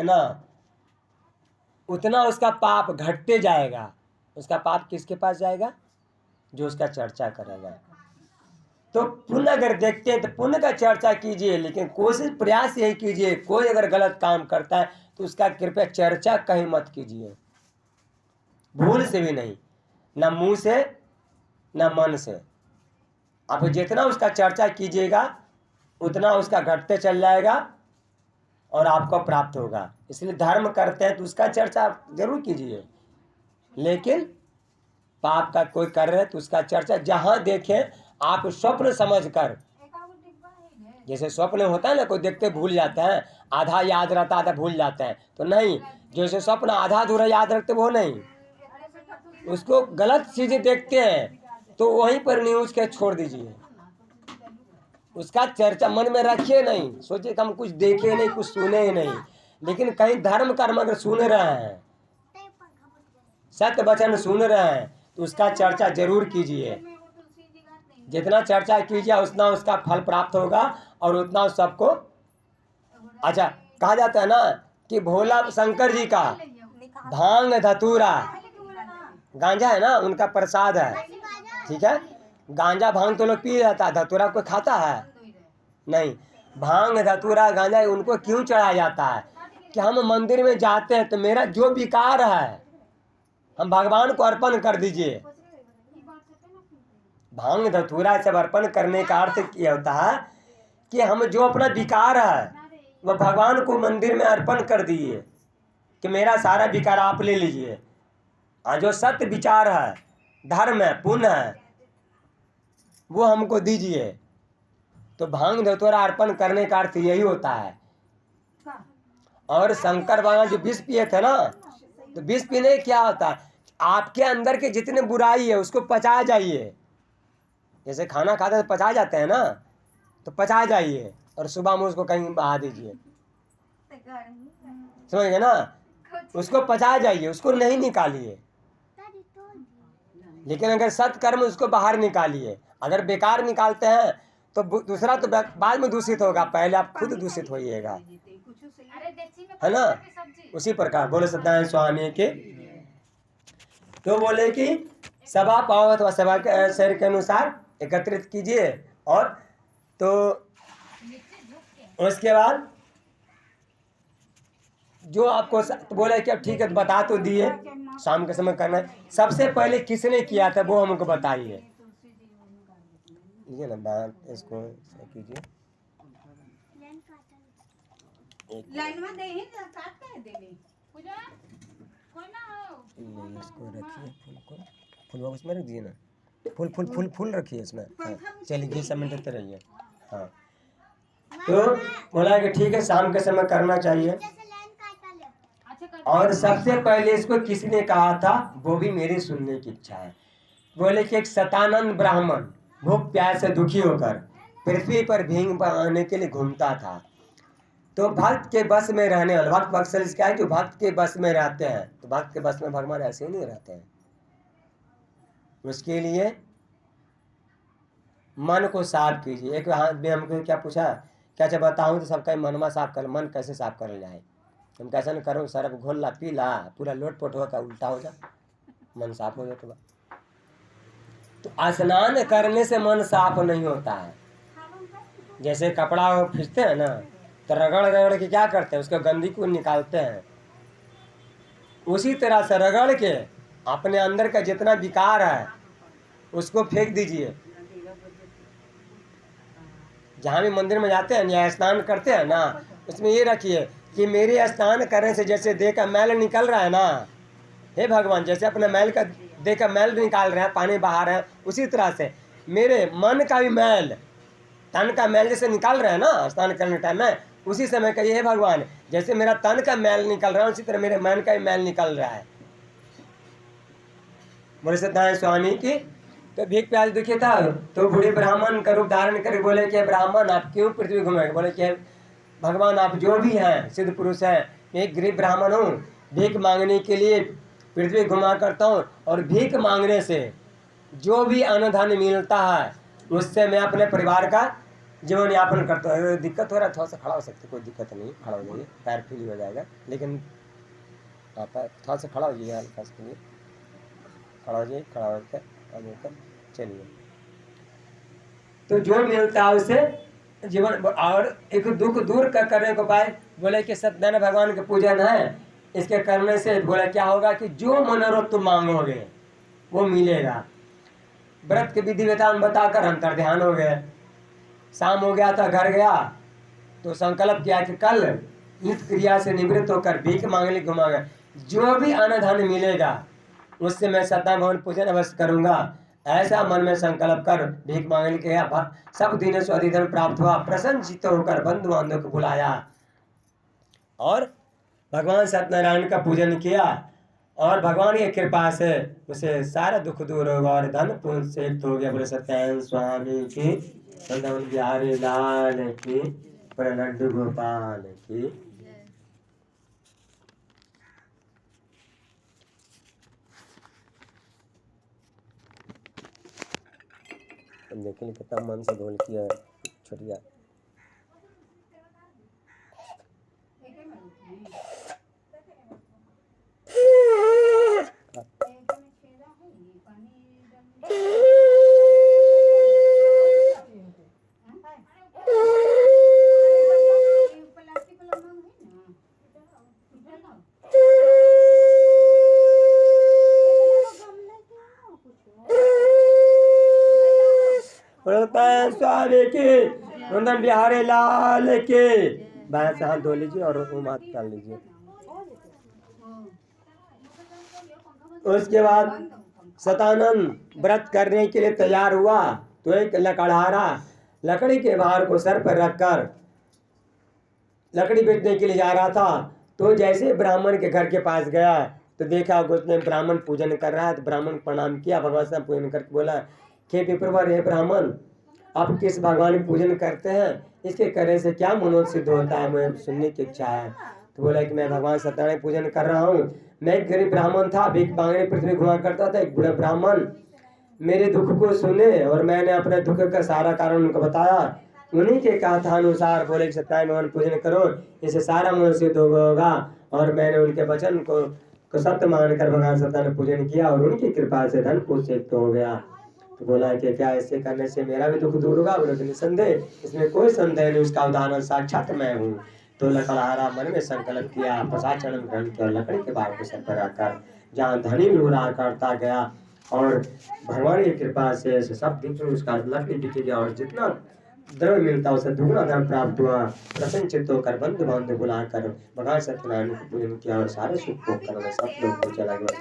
करेंगे ना उतना उसका पाप घटते जाएगा। उसका पाप किसके पास जाएगा? जो उसका चर्चा करेगा। तो पुण्य अगर देखते हैं तो पुण्य का चर्चा कीजिए, लेकिन कोशिश प्रयास यही कीजिए कोई अगर गलत काम करता है तो उसका कृपया चर्चा कहीं मत कीजिए, भूल से भी नहीं, ना मुंह से ना मन से। आप जितना उसका चर्चा कीजिएगा उतना उसका घटते चल जाएगा और आपको प्राप्त होगा। इसलिए धर्म करते हैं तो उसका चर्चा जरूर कीजिए, लेकिन पाप का कोई कर रहे तो उसका चर्चा जहां देखें आप स्वप्न समझकर, जैसे स्वप्न होता है ना, कोई देखते भूल जाता है, आधा याद रहता आधा भूल जाता है, तो नहीं, जैसे स्वप्न आधा अधूरा याद रखते वो नहीं, उसको गलत चीजें देखते हैं तो वहीं पर न्यूज के छोड़ दीजिए, उसका चर्चा मन में रखिए नहीं, सोचिए कि हम कुछ देखे नहीं कुछ सुने ही नहीं, लेकिन कहीं धर्म कर्म अगर सुन रहे हैं, सत्य वचन सुन रहे हैं तो उसका चर्चा जरूर कीजिए। जितना चर्चा कीजिए उतना उसका फल प्राप्त होगा और उतना सबको। अच्छा, कहा जाता है ना कि भोला शंकर जी का भांग धतूरा गांजा है ना उनका प्रसाद है, ठीक है। गांजा भांग तो लोग पी जाता है, धतूरा कोई खाता है नहीं। भांग धतूरा गांजा उनको क्यों चढ़ाया जाता है कि हम मंदिर में जाते हैं तो मेरा जो विकार है हम भगवान को अर्पण कर दीजिए। भांग धतूरा सब अर्पण करने का अर्थ क्या होता है कि हम जो अपना विकार है वह भगवान को मंदिर में अर्पण कर दिए कि मेरा सारा विकार आप ले लीजिए, जो सत्य विचार है, धर्म है, पुण्य है, वो हमको दीजिए। तो भांग धतूरा अर्पण करने का अर्थ यही होता है। और शंकर भगवान जो विष पिए थे ना, तो विष पीने क्या होता है, आपके अंदर के जितने बुराई है उसको पचा जाइए। जैसे खाना खाते हैं तो पचा जाते हैं ना, तो पचा जाइए और सुबह में उसको कहीं बहा दीजिए, समझ गए ना, उसको पचा जाइए, उसको नहीं निकालिए। लेकिन अगर सत्कर्म उसको बाहर निकालिए। अगर बेकार निकालते हैं तो दूसरा तो बाद में दूषित होगा, पहले आप खुद दूषित होइएगा, है ना। उसी प्रकार बोले सत्यनारायण स्वामी के, तो बोले कि सभा पाव अथवा सभा के शहर के अनुसार एकत्रित कीजिए। और तो उसके बाद जो आपको तो बोले कि अब ठीक है बता तो दिए शाम के समय करना है। सबसे पहले किसने किया था वो हमको बताइए, ना बात इसको कीजिए, इसको रखिए, फूल को फूल उसमें रख दीजिए ना, फूल फूल फूल फूल रखिए इसमें। हाँ चलिए 20 मिनट देते रहिए। हाँ तो बोला कि ठीक है शाम के समय करना चाहिए। और सबसे पहले इसको किसने कहा था वो भी मेरी सुनने की इच्छा है। बोले कि एक शतानंद ब्राह्मण भूख प्यास से दुखी होकर पृथ्वी पर भीख पाने के लिए घूमता था। तो भक्त के बस में रहने वाले, भक्त अक्सर क्या है कि भक्त के बस में रहते हैं, तो भक्त के बस में भगवान ऐसे ही नहीं रहते हैं। उसके लिए मन को साफ कीजिए। एक हाथ में हमको क्या पूछा, क्या जब बताऊं तो सबका मनमा साफ कर, मन कैसे साफ कर जाए, हम कैसे न करो, सरफ घोल ला पी ला पूरा लोटपोट होकर उल्टा हो जा, मन साफ हो जाता। तो स्नान करने से मन साफ नहीं होता है। जैसे कपड़ा खींचते हैं ना तो रगड़ रगड़ के क्या करते हैं, उसको गंदी को निकालते हैं। उसी तरह से रगड़ के अपने अंदर का जितना विकार है उसको फेंक दीजिए। जहाँ भी मंदिर में जाते हैं या स्नान करते हैं ना, उसमें ये रखिए कि मेरे स्नान करने से जैसे देह का मैल निकल रहा है ना, हे भगवान जैसे अपने मैल का देह का मैल निकाल रहे हैं, पानी बहा रहे हैं, उसी तरह से मेरे मन का भी मैल, तन का मैल जैसे निकाल रहे हैं ना स्नान करने टाइम में, उसी समय कहिए हे भगवान जैसे मेरा तन का मैल निकल रहा है उसी तरह मेरे मन का भी मैल निकल रहा है। बोले सत्यनारायण स्वामी की। तो भीख प्यास दुखी था तो बूढ़े ब्राह्मण का रूप धारण करके बोले कि ब्राह्मण आप क्यों पृथ्वी घूमेंगे। बोले कि भगवान आप जो भी हैं सिद्ध पुरुष हैं, एक गरीब ब्राह्मण हूँ, भीख मांगने के लिए पृथ्वी घुमा करता हूँ, और भीख मांगने से जो भी अन्न धन मिलता है उससे मैं अपने परिवार का जीवन यापन करता है। दिक्कत हो रहा है थोड़ा सा खड़ा हो सकते, कोई दिक्कत नहीं, खड़ा हो जाइए, पैर फ्री हो जाएगा, लेकिन आप थोड़ा सा खड़ा हो जाइए, हल्का सा लिए खड़ा हो जाइए, खड़ा होकर होकर चलिए। तो जो मिलता है उसे जीवन, और एक दुख दूर करने को पाए, बोले कि सत्यनारायण भगवान के पूजन है, इसके करने से बोले क्या होगा कि जो मनोरथ तुम मांगोगे वो मिलेगा। व्रत के विधि विधान बताकर अंतर्ध्यान हो गए। शाम हो गया था, घर गया तो संकल्प किया कि कल नित्य क्रिया से निवृत्त होकर भीख मांगने घुमाऊंगा, जो भी अन्न धन मिलेगा उससे मैं सत्यनारायण भगवान पूजन अवश्य करूंगा। ऐसा मन में संकल्प कर भीख मांगने के गया। सब दिनों से अधिधन प्राप्त हुआ, प्रसन्न चित्त होकर बंधु बांधव को बुलाया और भगवान सत्यनारायण का पूजन किया, और भगवान की कृपा से उसे सारा दुख दूर होगा और धन पुण्य से युक्त हो गया। बोले सत्यनारायण स्वामी की, वृंदावन बिहारी लाल की, लड्डू गोपाल की। देखिए कितना मन से ढोल किया छोटिया। स्वामी की, वृंदावन बिहारी लाल के। बाएं से हाथ धो लीजिए और हाथ डाल लीजिए। उसके बाद सतानंद व्रत करने के लिए तैयार हुआ तो एक लकड़हारा लकड़ी के भार को सर पर रखकर लकड़ी बेचने के लिए जा रहा था। तो जैसे ब्राह्मण के घर के पास गया तो देखा उसने ब्राह्मण पूजन कर रहा है, तो ब्राह्मण प्रणाम किया, भगवान से पूजन करके बोला हे विप्रवर, हे ब्राह्मण, आप किस भगवान की पूजन करते हैं, इसके करने से क्या मनोरथ सिद्ध होता है, मुझे सुनने की इच्छा है। तो बोला कि मैं भगवान सत्यनारायण पूजन कर रहा हूँ। मैं एक गरीब ब्राह्मण था, भीख मांगने पृथ्वी घुमा करता था। एक बूढ़ा ब्राह्मण मेरे दुख को सुने और मैंने अपने दुख का सारा कारण उनको बताया। उन्हीं के कथा अनुसार बोले कि सत्यनारायण भगवान पूजन करो, इससे सारा मनोरथ सिद्ध होगा। और मैंने उनके वचन को सत्य मानकर भगवान सत्यनारायण पूजन किया और उनकी कृपा से धन पुष्ट सिद्ध हो गया। तो बोला कि क्या ऐसे करने से मेरा भी दुख दूर होगा? बोले निसंदेह, इसमें कोई संदेह नहीं, उसका उदाहरण साक्षात मैं हूँ। तो लकड़हारा मन में संकल्प किया, प्रसाद चरण ग्रहण किया, लकड़ी के बार को सर पर रखकर जहाँ धनी लूरा करता गया और भगवान की कृपा से सब दिन उसका लकड़ी बिक गया और जितना द्रव्य मिलता उसे दुगना धन प्राप्त हुआ। प्रसन्न चित्त होकर बंधु बांधव बुलाकर भगवान सत्यनारायण को पूजन किया और सारे सुख भोग कर सब लोग को चला गया।